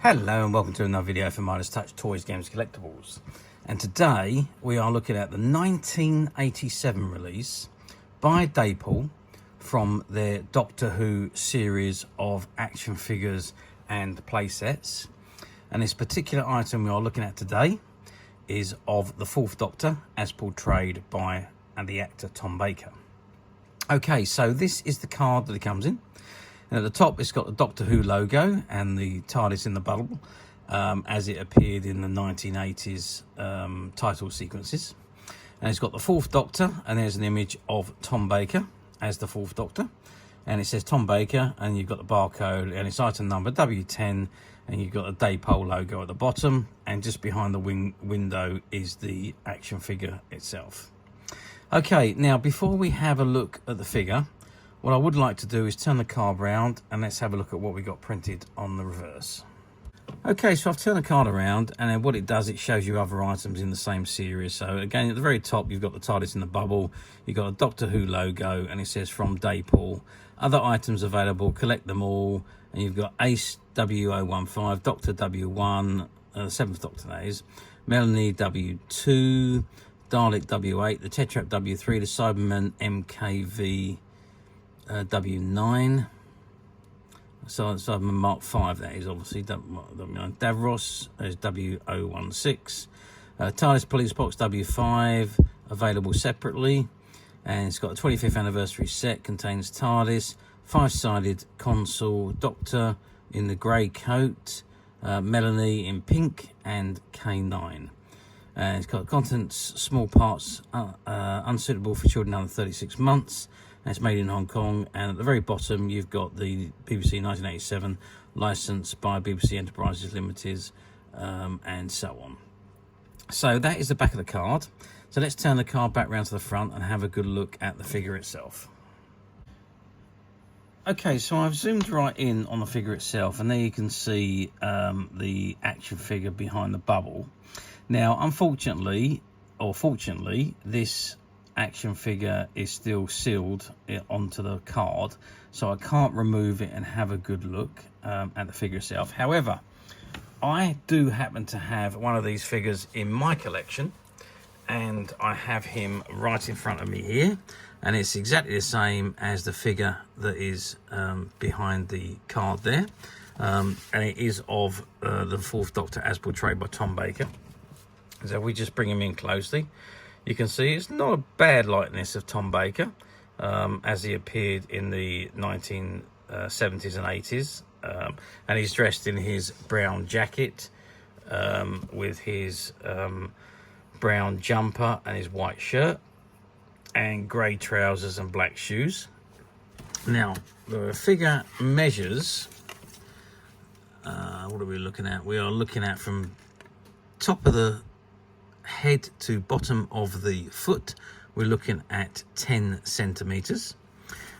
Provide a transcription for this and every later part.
Hello and welcome to another video for Midas Touch Toys, Games, Collectibles. And today we are looking at the 1987 release by Dapol from their Doctor Who series of action figures and playsets. And this particular item we are looking at today is of the Fourth Doctor as portrayed by the actor Tom Baker. Okay, so this is the card that it comes in. And at the top, it's got the Doctor Who logo and the TARDIS in the bubble, as it appeared in the 1980s title sequences. And it's got the Fourth Doctor, and there's an image of Tom Baker as the Fourth Doctor. And it says Tom Baker, and you've got the barcode, and it's item number W10, and you've got a Dapol logo at the bottom, and just behind the window is the action figure itself. Okay, now before we have a look at the figure, what I would like to do is turn the card round and let's have a look at what we got printed on the reverse. Okay, so I've turned the card around, and then what it does, it shows you other items in the same series. So again, at the very top, you've got the TARDIS in the bubble, you've got a Doctor Who logo, and it says from Dapol. Other items available, collect them all, and you've got Ace W015, Doctor W1, the Seventh Doctor that is, Melanie W2, Dalek W8, the Tetrap W3, the Cyberman MKV W9, so Cyberman Mark 5 that is obviously W9. Davros is W016, TARDIS Police Box W5 available separately, and it's got a 25th anniversary set, contains TARDIS, 5-sided console, Doctor in the grey coat, Melanie in pink, and K9. And it's got contents, small parts, unsuitable for children under 36 months. And it's made in Hong Kong. And at the very bottom, you've got the BBC 1987 licensed by BBC Enterprises Limited, and so on. So that is the back of the card. So let's turn the card back round to the front and have a good look at the figure itself. Okay, so I've zoomed right in on the figure itself, and there you can see the action figure behind the bubble. Now, unfortunately, or fortunately, this action figure is still sealed onto the card, so I can't remove it and have a good look at the figure itself. However, I do happen to have one of these figures in my collection, and I have him right in front of me here, and it's exactly the same as the figure that is behind the card there, and it is of the Fourth Doctor as portrayed by Tom Baker. So we just bring him in closely, you can see it's not a bad likeness of Tom Baker as he appeared in the 1970s and 80s, and he's dressed in his brown jacket with his brown jumper and his white shirt and grey trousers and black shoes. Now the figure measures, what are we looking at? We are looking at from top of the head to bottom of the foot, we're looking at 10 centimeters.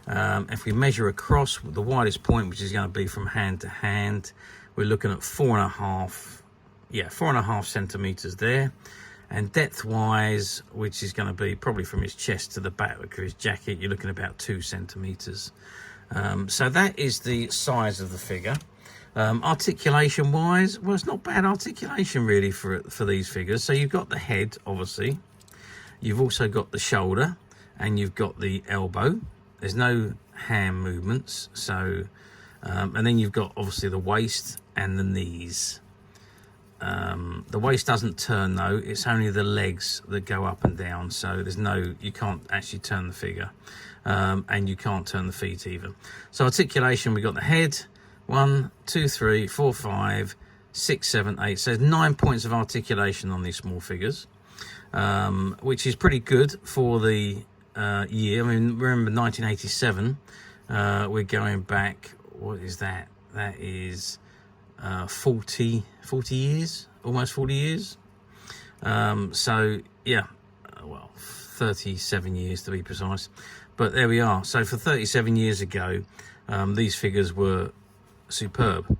If we measure across the widest point, which is going to be from hand to hand, we're looking at 4.5 centimeters there. And depth wise, which is going to be probably from his chest to the back of his jacket, you're looking at about 2 centimeters. So that is the size of the figure. Articulation wise, well, it's not bad articulation really for these figures. So you've got the head, obviously, you've also got the shoulder, and you've got the elbow. There's no hand movements, so and then you've got obviously the waist and the knees. The waist doesn't turn though, it's only the legs that go up and down, so there's no, you can't actually turn the figure, and you can't turn the feet either. So articulation, we got the head, 1, 2, 3, 4, 5, 6, 7, 8. So there's 9 points of articulation on these small figures, which is pretty good for the year. I mean, remember 1987, we're going back, what is that? That is 40 years, almost 40 years. So yeah, well, 37 years to be precise. But there we are. So for 37 years ago, these figures were superb,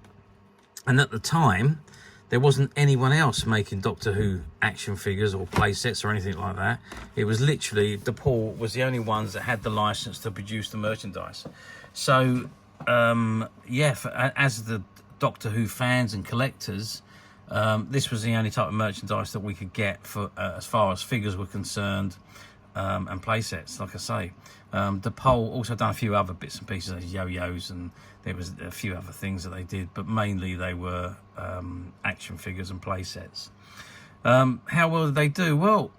and at the time there wasn't anyone else making Doctor Who action figures or play sets or anything like that. It was literally Dapol was the only ones that had the license to produce the merchandise. So yeah, as the Doctor Who fans and collectors, this was the only type of merchandise that we could get for as far as figures were concerned, and play sets. Like I say, Dapol also done a few other bits and pieces, like yo-yos, and there was a few other things that they did, but mainly they were action figures and play sets. How well did they do? Well,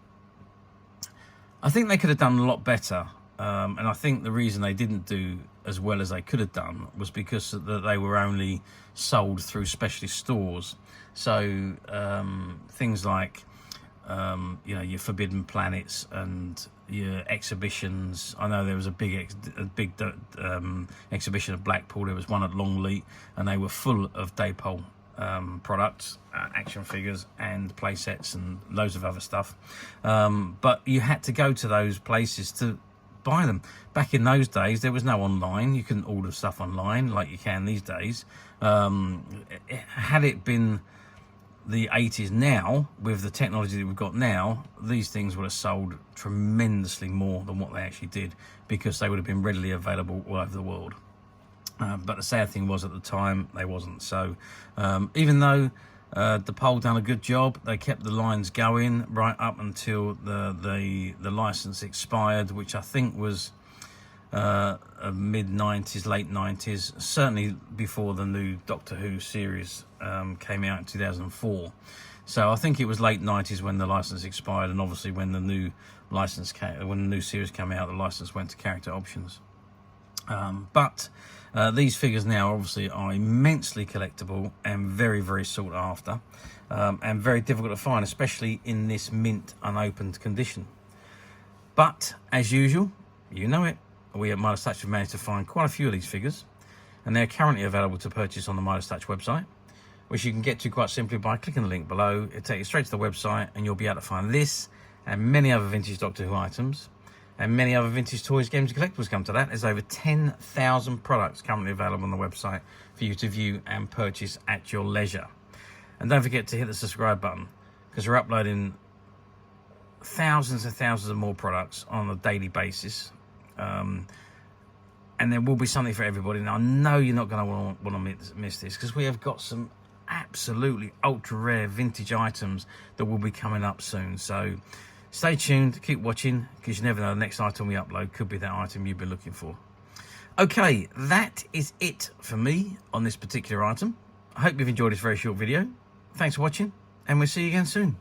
I think they could have done a lot better, and I think the reason they didn't do as well as they could have done was because they were only sold through specialist stores. So things like you know, your Forbidden Planets and your exhibitions. I know there was a big exhibition at Blackpool. There was one at Longleat, and they were full of Dapol products, action figures and play sets and loads of other stuff, but you had to go to those places to buy them. Back in those days there was no online. You couldn't order stuff online like you can these days. Had it been the 80s now, with the technology that we've got now, these things would have sold tremendously more than what they actually did, because they would have been readily available all over the world. But the sad thing was, at the time they wasn't. So even though Dapol done a good job, they kept the lines going right up until the license expired, which I think was mid-90s, late 90s, certainly before the new Doctor Who series came out in 2004. So I think it was late 90s when the license expired, and obviously when the new license came, when the new series came out, the license went to Character Options. But these figures now obviously are immensely collectible and very, very sought after, and very difficult to find, especially in this mint unopened condition. But as usual, you know it, we at Midas Touch have managed to find quite a few of these figures, and they're currently available to purchase on the Midas Touch website, which you can get to quite simply by clicking the link below. It'll take you straight to the website, and you'll be able to find this and many other vintage Doctor Who items, and many other vintage toys, games and collectibles come to that. There's over 10,000 products currently available on the website for you to view and purchase at your leisure. And don't forget to hit the subscribe button, because we're uploading thousands and thousands of more products on a daily basis. And there will be something for everybody. And I know you're not going to want to miss this, because we have got some absolutely ultra rare vintage items that will be coming up soon. So stay tuned, keep watching, because you never know, the next item we upload could be that item you've been looking for. Okay, that is it for me on this particular item. I hope you've enjoyed this very short video. Thanks for watching, and we'll see you again soon.